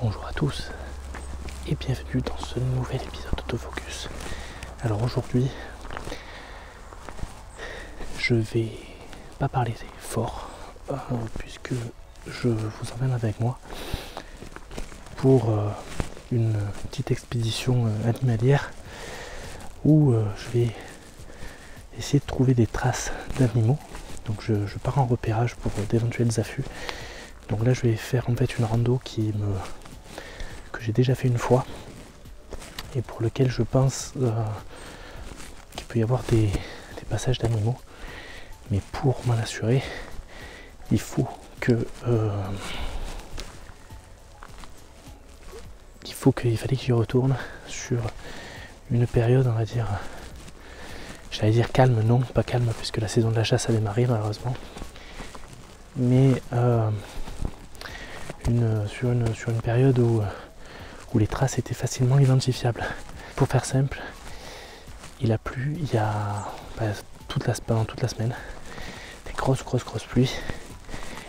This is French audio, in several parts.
Bonjour à tous et bienvenue dans ce nouvel épisode d'Autofocus. Alors aujourd'hui, je vais pas parler fort puisque je vous emmène avec moi pour une petite expédition animalière où je vais essayer de trouver des traces d'animaux. Donc je pars en repérage pour d'éventuels affûts. Donc là je vais faire en fait une rando que j'ai déjà fait une fois et pour lequel je pense qu'il peut y avoir des passages d'animaux. Mais pour m'en assurer, il faut qu'il fallait que j'y retourne sur une période, on va dire, j'allais dire calme, non, pas calme, puisque la saison de la chasse a démarré malheureusement, mais sur une période où les traces étaient facilement identifiables. Pour faire simple, il a plu il y a pendant toute la semaine, des grosses pluies.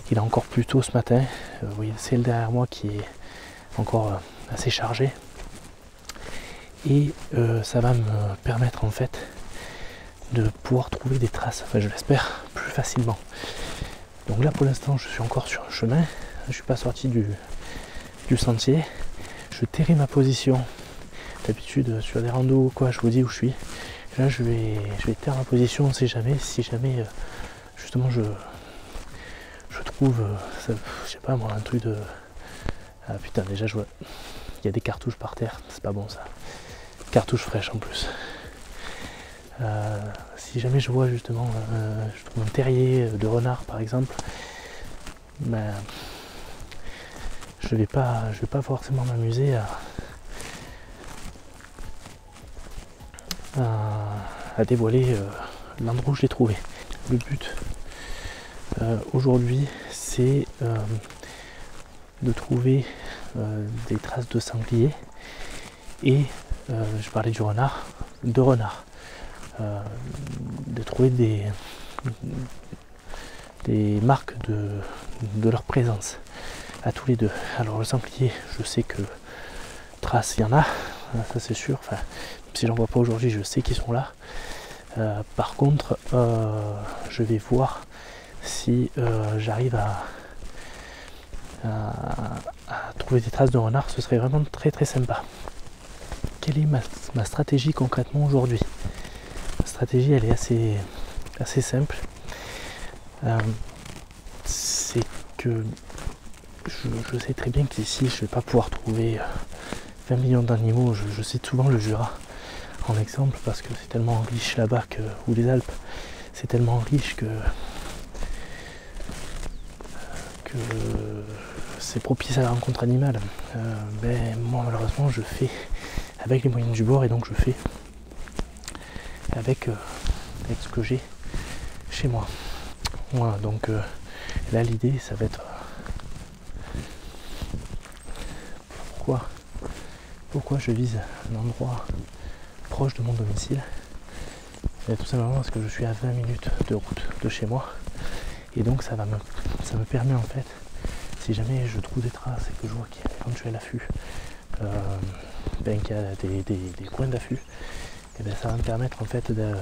Il a encore plu tôt ce matin, vous voyez le ciel derrière moi qui est encore assez chargé, et ça va me permettre en fait de pouvoir trouver des traces, enfin je l'espère, plus facilement. Donc là pour l'instant je suis encore sur un chemin, je ne suis pas sorti du sentier, je tairai ma position. D'habitude sur des randos ou quoi je vous dis où je suis. Là je vais taire ma position, on ne sait jamais, si jamais justement je trouve, je sais pas moi, un truc de... Ah putain, déjà je vois, il y a des cartouches par terre, c'est pas bon ça. Cartouches fraîches en plus. Si jamais je vois justement, je trouve un terrier de renard par exemple, ben, je vais pas forcément m'amuser à dévoiler l'endroit où je l'ai trouvé. Le but aujourd'hui c'est de trouver des traces de sanglier et je parlais du renard, de renard. De trouver des marques de leur présence à tous les deux. Alors le sanglier, je sais que traces il y en a, ça c'est sûr, enfin si j'en vois pas aujourd'hui je sais qu'ils sont là. Par contre je vais voir si j'arrive à trouver des traces de renard, ce serait vraiment très sympa. Quelle est ma stratégie concrètement aujourd'hui? La stratégie elle est assez simple. C'est que je sais très bien qu'ici je ne vais pas pouvoir trouver 20 millions d'animaux. Je cite souvent le Jura en exemple parce que c'est tellement riche là-bas, ou les Alpes, c'est tellement riche que c'est propice à la rencontre animale. Ben, moi malheureusement je fais avec les moyens du bord et donc je fais avec ce que j'ai chez moi. Voilà, donc là l'idée ça va être pourquoi je vise un endroit proche de mon domicile. Et tout simplement parce que je suis à 20 minutes de route de chez moi et donc ça me permet en fait, si jamais je trouve des traces et que je vois qu'il y a un éventuel affût, qu'il y a des coins d'affût, et bien ça va me permettre en fait de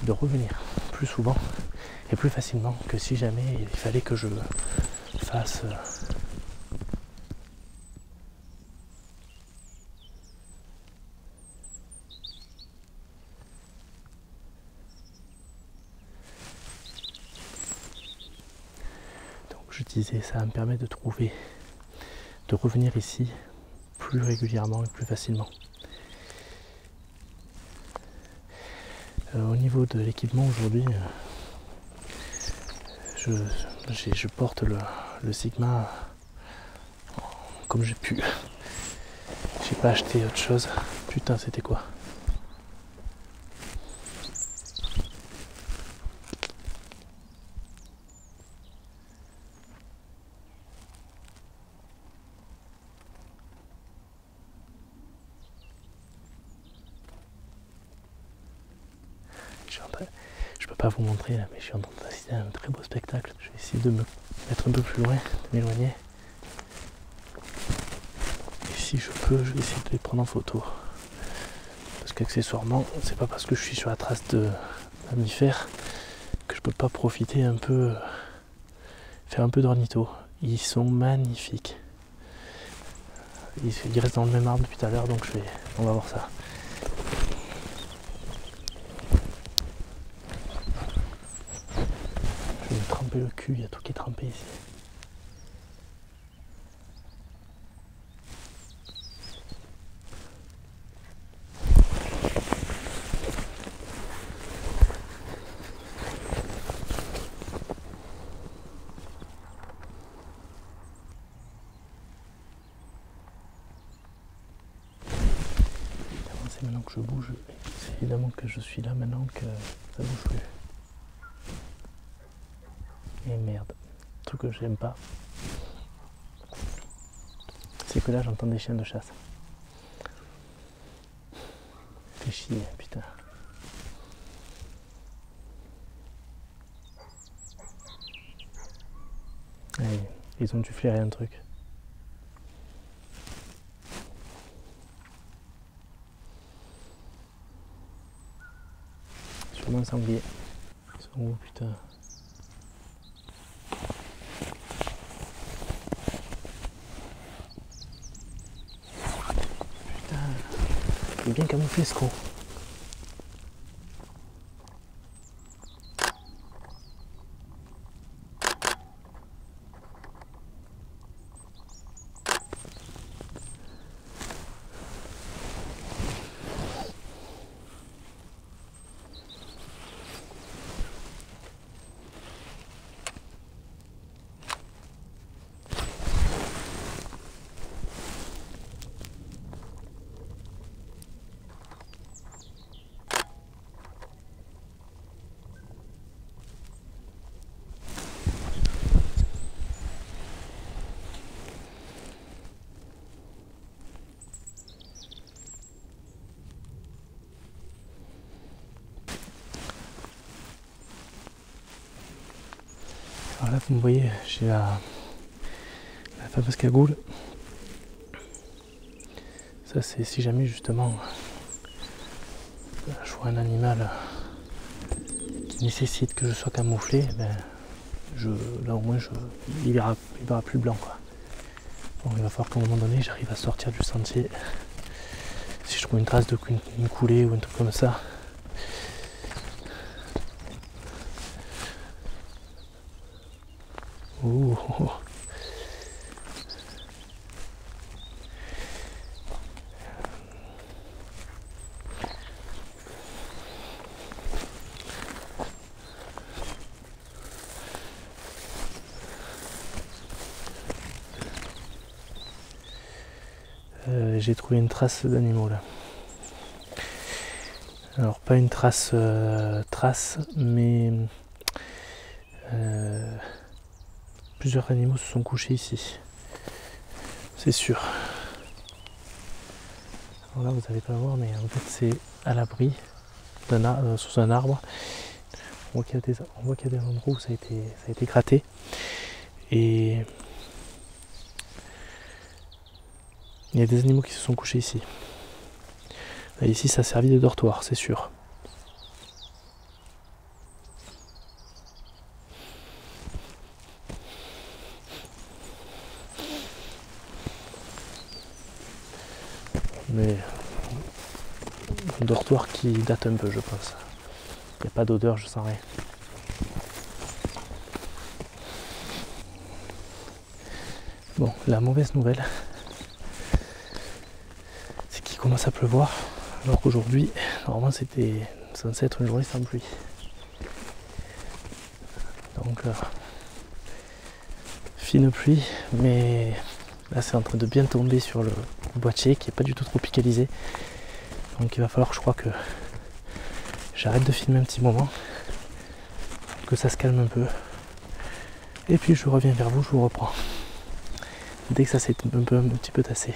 revenir plus souvent et plus facilement que si jamais il fallait que je fasse donc je disais, ça va me permettre de revenir ici plus régulièrement et plus facilement. Au niveau de l'équipement aujourd'hui, je porte le Sigma comme j'ai pu. J'ai pas acheté autre chose. Putain, c'était quoi? Je peux pas vous montrer là, mais je suis en train d'assister à un très beau spectacle. Je vais essayer de me mettre un peu plus loin, de m'éloigner. si je peux, je vais essayer de les prendre en photo. Parce qu'accessoirement, c'est pas parce que je suis sur la trace de mammifères que je peux pas profiter un peu, faire un peu d'ornitho. Ils sont magnifiques. Ils restent dans le même arbre depuis tout à l'heure, donc on va voir ça. Je vais me tremper le cul, il y a tout qui est trempé ici. C'est maintenant que je bouge, c'est évidemment que je suis là maintenant que ça bouge plus. Et merde, truc que j'aime pas, c'est que là j'entends des chiens de chasse. Fait chier, putain. Allez, ils ont dû flairer un truc. Sûrement un sanglier. Ils sont où, putain? Il est bien camouflé ce con. Alors là, vous me voyez, j'ai la fameuse cagoule. Ça, c'est si jamais justement je vois un animal qui nécessite que je sois camouflé, ben, là au moins il verra plus blanc, quoi. Bon, il va falloir qu'à un moment donné j'arrive à sortir du sentier. Si je trouve une trace d'une coulée ou un truc comme ça. Ouh. J'ai trouvé une trace d'animaux là. Alors pas une trace, mais plusieurs animaux se sont couchés ici. C'est sûr. Alors là vous n'allez pas voir, mais en fait c'est à l'abri sous un arbre. On voit qu'il y a des endroits où ça a été gratté. Et il y a des animaux qui se sont couchés ici. Et ici, ça a servi de dortoir, c'est sûr. Mais un dortoir qui date un peu, je pense. Il n'y a pas d'odeur, je sens rien. Bon, la mauvaise nouvelle, c'est qu'il commence à pleuvoir, alors qu'aujourd'hui, normalement c'était censé être une journée sans pluie. Donc, fine pluie, mais là c'est en train de bien tomber sur le boîtier qui n'est pas du tout tropicalisé. Donc il va falloir, je crois, que j'arrête de filmer un petit moment, que ça se calme un peu. Et puis je reviens vers vous, je vous reprends. Dès que ça s'est un petit peu tassé.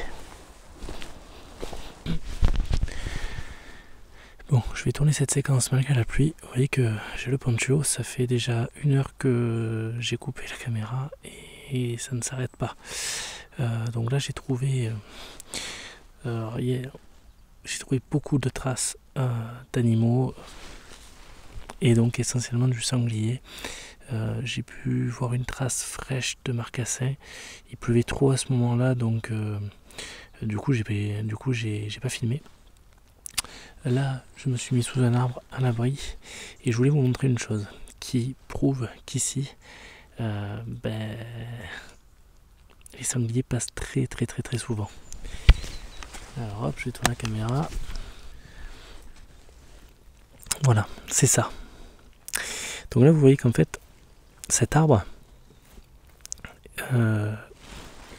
Bon, je vais tourner cette séquence malgré la pluie. Vous voyez que j'ai le poncho, ça fait déjà 1 heure que j'ai coupé la caméra et ça ne s'arrête pas. Donc là j'ai trouvé beaucoup de traces d'animaux et donc essentiellement du sanglier. J'ai pu voir une trace fraîche de marcassin. Il pleuvait trop à ce moment-là, donc du coup j'ai pas filmé. Là, je me suis mis sous un arbre à l'abri et je voulais vous montrer une chose qui prouve qu'ici, les sangliers passent très souvent. Alors hop, je vais tourner la caméra. Voilà, c'est ça. Donc là, vous voyez qu'en fait, cet arbre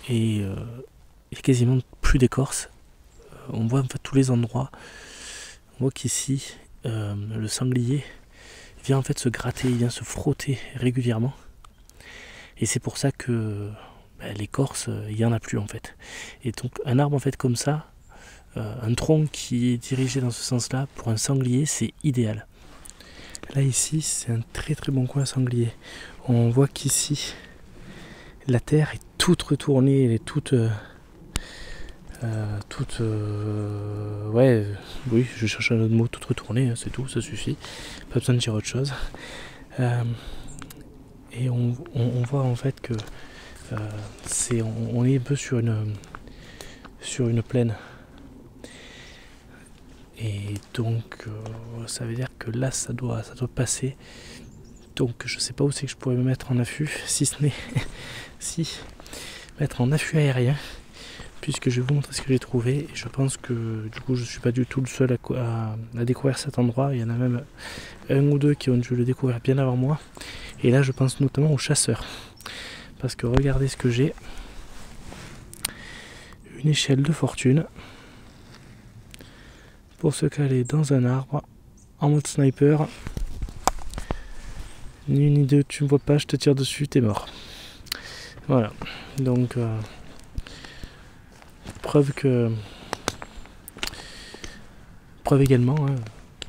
il y a quasiment plus d'écorce. On voit en fait tous les endroits. On voit qu'ici, le sanglier vient en fait se gratter, il vient se frotter régulièrement. Et c'est pour ça que l'écorce, il n'y en a plus en fait. Et donc un arbre en fait comme ça, un tronc qui est dirigé dans ce sens-là, pour un sanglier, c'est idéal. Là ici, c'est un très bon coin sanglier. On voit qu'ici, la terre est toute retournée, elle est oui, je cherche un autre mot, toute retournée, c'est tout, ça suffit. Pas besoin de dire autre chose. Et on voit en fait que on est un peu sur une plaine. Et donc ça veut dire que là ça doit passer. Donc je sais pas où c'est que je pourrais me mettre en affût, si ce n'est mettre en affût aérien, puisque je vais vous montrer ce que j'ai trouvé. Et je pense que du coup je suis pas du tout le seul à découvrir cet endroit. Il y en a même un ou deux qui ont dû le découvrir bien avant moi. Et là je pense notamment aux chasseurs, parce que regardez ce que j'ai. Une échelle de fortune pour se caler dans un arbre en mode sniper. Ni une ni deux, tu me vois pas, je te tire dessus, t'es mort. Voilà, donc preuve également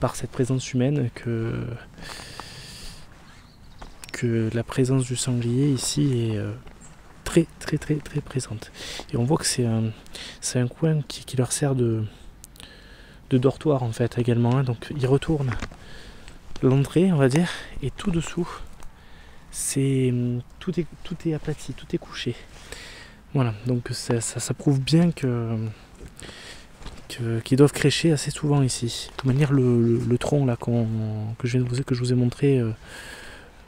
par cette présence humaine que la présence du sanglier ici est très présente. Et on voit que c'est un coin qui leur sert de dortoir en fait également, donc ils retournent l'entrée on va dire, et tout dessous tout est aplati, tout est couché. Voilà, donc ça prouve bien qu'ils doivent crécher assez souvent ici. De toute manière le tronc là que je vous ai montré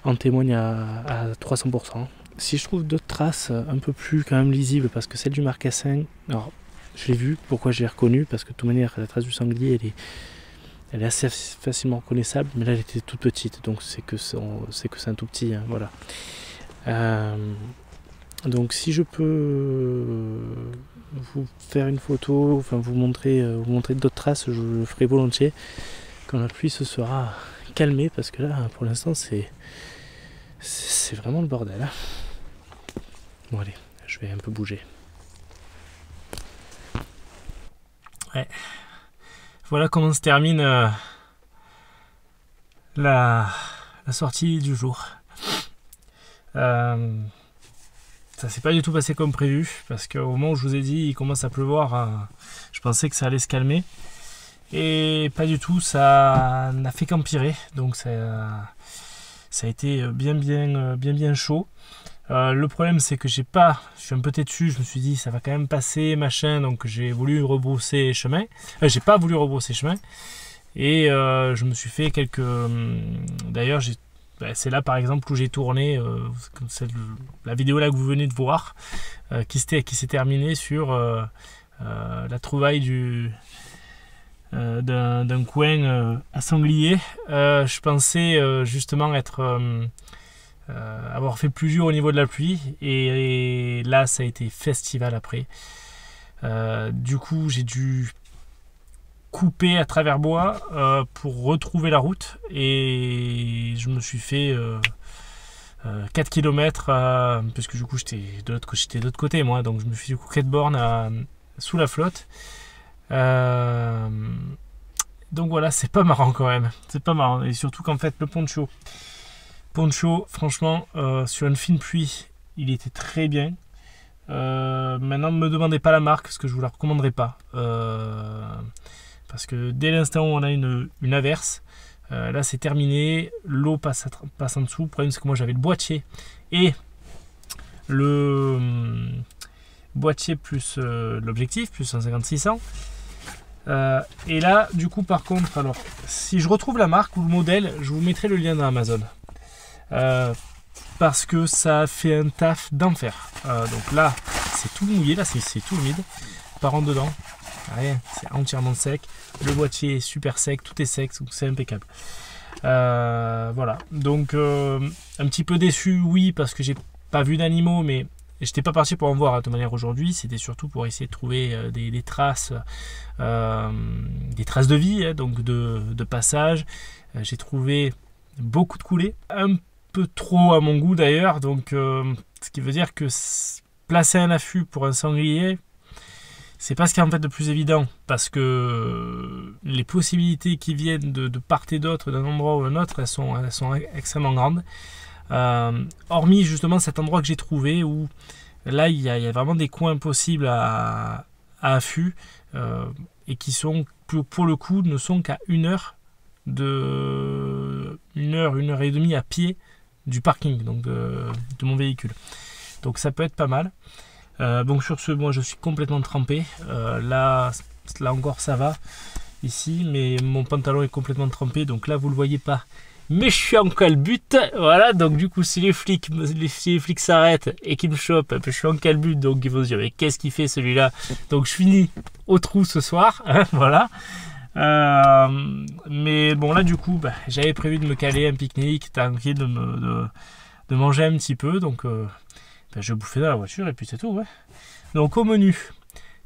en témoigne à 300%. Si je trouve d'autres traces un peu plus quand même lisibles, parce que celle du marcassin, alors je l'ai vue, pourquoi je l'ai reconnue, parce que de toute manière la trace du sanglier elle est assez facilement reconnaissable, mais là elle était toute petite, donc c'est que c'est un tout petit, hein, voilà. Donc si je peux vous faire une photo, enfin vous montrer d'autres traces, je le ferai volontiers quand la pluie se sera calmée, parce que là pour l'instant c'est vraiment le bordel, hein. Bon allez, je vais un peu bouger. Ouais. Voilà comment se termine la sortie du jour. Ça s'est pas du tout passé comme prévu, parce qu'au moment où je vous ai dit il commence à pleuvoir, je pensais que ça allait se calmer. Et pas du tout, ça n'a fait qu'empirer. Donc ça a été bien chaud. Le problème c'est que je suis un peu têtu, je me suis dit ça va quand même passer machin, donc j'ai voulu rebrousser chemin. J'ai pas voulu rebrousser chemin et je me suis fait quelques. D'ailleurs c'est là par exemple où j'ai tourné la vidéo là que vous venez de voir, qui s'est terminée sur la trouvaille d'un coin à sanglier. Je pensais justement avoir fait plus dur au niveau de la pluie, et là ça a été festival après. Du coup j'ai dû couper à travers bois pour retrouver la route, et je me suis fait 4 km puisque du coup j'étais de l'autre côté moi, donc je me suis fait du coup 4 bornes sous la flotte. Donc voilà, c'est pas marrant quand même, c'est pas marrant, et surtout qu'en fait le poncho franchement sur une fine pluie il était très bien. Maintenant, ne me demandez pas la marque, parce que je vous la recommanderai pas. Parce que dès l'instant où on a une averse, là c'est terminé, l'eau passe en dessous. Le problème c'est que moi j'avais le boîtier et le boîtier plus l'objectif, plus 150-600. Et là, du coup, par contre, alors, si je retrouve la marque ou le modèle, je vous mettrai le lien dans Amazon. Parce que ça fait un taf d'enfer. Donc là, c'est tout mouillé, là, c'est tout humide. Par en dedans, rien, c'est entièrement sec. Le boîtier est super sec, tout est sec, donc c'est impeccable. Voilà, donc un petit peu déçu, oui, parce que j'ai pas vu d'animaux, mais j'étais pas parti pour en voir de manière aujourd'hui. C'était surtout pour essayer de trouver des traces de vie, hein, donc de passage. J'ai trouvé beaucoup de coulées, un peu trop à mon goût d'ailleurs, donc ce qui veut dire que placer un affût pour un sanglier, c'est pas ce qui est en fait le plus évident, parce que les possibilités qui viennent de part et d'autre d'un endroit ou d'un autre, elles sont extrêmement grandes. Hormis justement cet endroit que j'ai trouvé où là il y a vraiment des coins possibles à affût et qui sont pour le coup ne sont qu'à 1 heure une heure et demie à pied du parking, donc de mon véhicule, donc ça peut être pas mal. Donc sur ce, moi je suis complètement trempé, là encore ça va ici, mais mon pantalon est complètement trempé, donc là vous le voyez pas, mais je suis en calbute, voilà. Donc du coup si les flics s'arrêtent et qu'ils me chopent, je suis en calbute, donc ils vont se dire mais qu'est-ce qu'il fait celui-là, donc je finis au trou ce soir, hein, voilà. Mais bon là du coup j'avais prévu de me caler un pique-nique tranquille, de manger un petit peu, donc je vais bouffer dans la voiture et puis c'est tout, ouais. Donc au menu,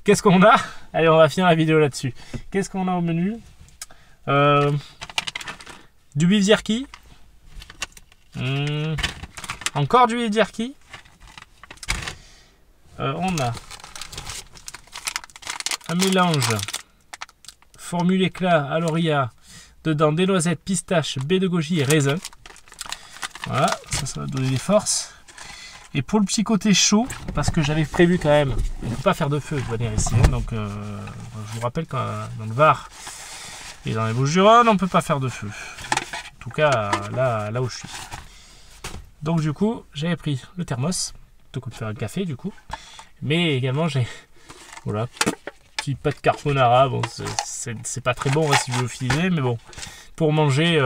qu'est-ce qu'on a? Allez, on va finir la vidéo là-dessus. Qu'est-ce qu'on a au menu? Du beef jerky. Encore du beef jerky. On a un mélange formule éclat à l'oria, dedans des noisettes, pistaches, baies de goji et raisin. Voilà, ça va donner des forces. Et pour le petit côté chaud, parce que j'avais prévu quand même, on ne peut pas faire de feu de venir ici, hein, donc je vous rappelle que dans le Var et dans les Bouches-du-Rhône, on ne peut pas faire de feu. En tout cas, là où je suis. Donc du coup, j'avais pris le thermos, plutôt que de faire un café du coup. Mais également, j'ai, voilà, petit pâte carbonara. Bon, c'est pas très bon hein, si vous l'utilisez, mais bon, pour manger,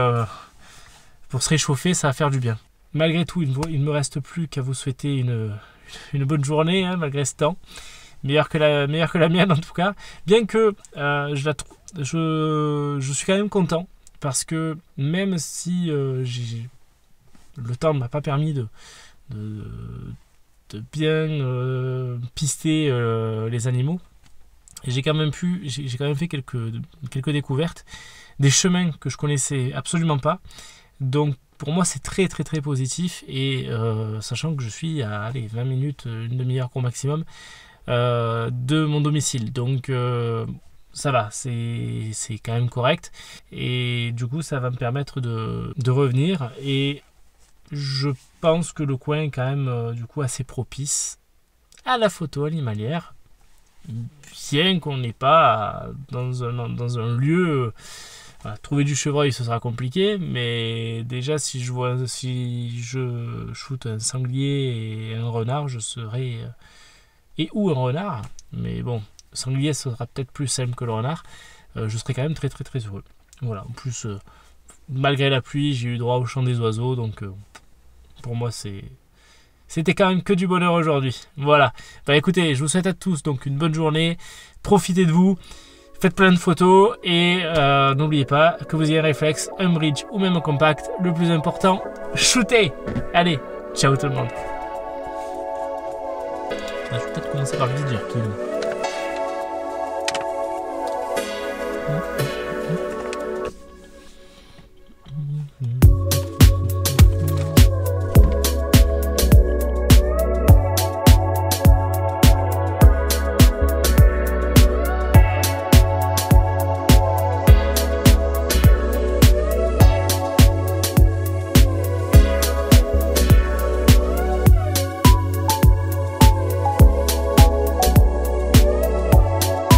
pour se réchauffer, ça va faire du bien. Malgré tout, il ne me reste plus qu'à vous souhaiter une bonne journée, hein, malgré ce temps. Meilleure que la mienne en tout cas. Bien que je suis quand même content, parce que même si le temps ne m'a pas permis de bien pister les animaux, j'ai quand même fait quelques découvertes, des chemins que je connaissais absolument pas. Donc pour moi c'est très positif, et sachant que je suis à 20 minutes, une demi-heure au maximum de mon domicile, donc ça va, c'est quand même correct, et du coup ça va me permettre de revenir, et je pense que le coin est quand même du coup assez propice à la photo animalière, bien qu'on n'est pas dans un lieu. Voilà, trouver du chevreuil ce sera compliqué, mais déjà si je shoot un sanglier et un renard, je serai ou un renard, mais bon, sanglier ce sera peut-être plus simple que le renard, je serai quand même très heureux. Voilà, en plus malgré la pluie j'ai eu droit au chant des oiseaux, donc pour moi c'était quand même que du bonheur aujourd'hui. Voilà, écoutez, je vous souhaite à tous donc une bonne journée, profitez de vous. Faites plein de photos, et n'oubliez pas que vous ayez un réflexe, un bridge ou même un compact. Le plus important, shootez. Allez, ciao tout le monde. Je vais peut-être commencer par le beef jerky.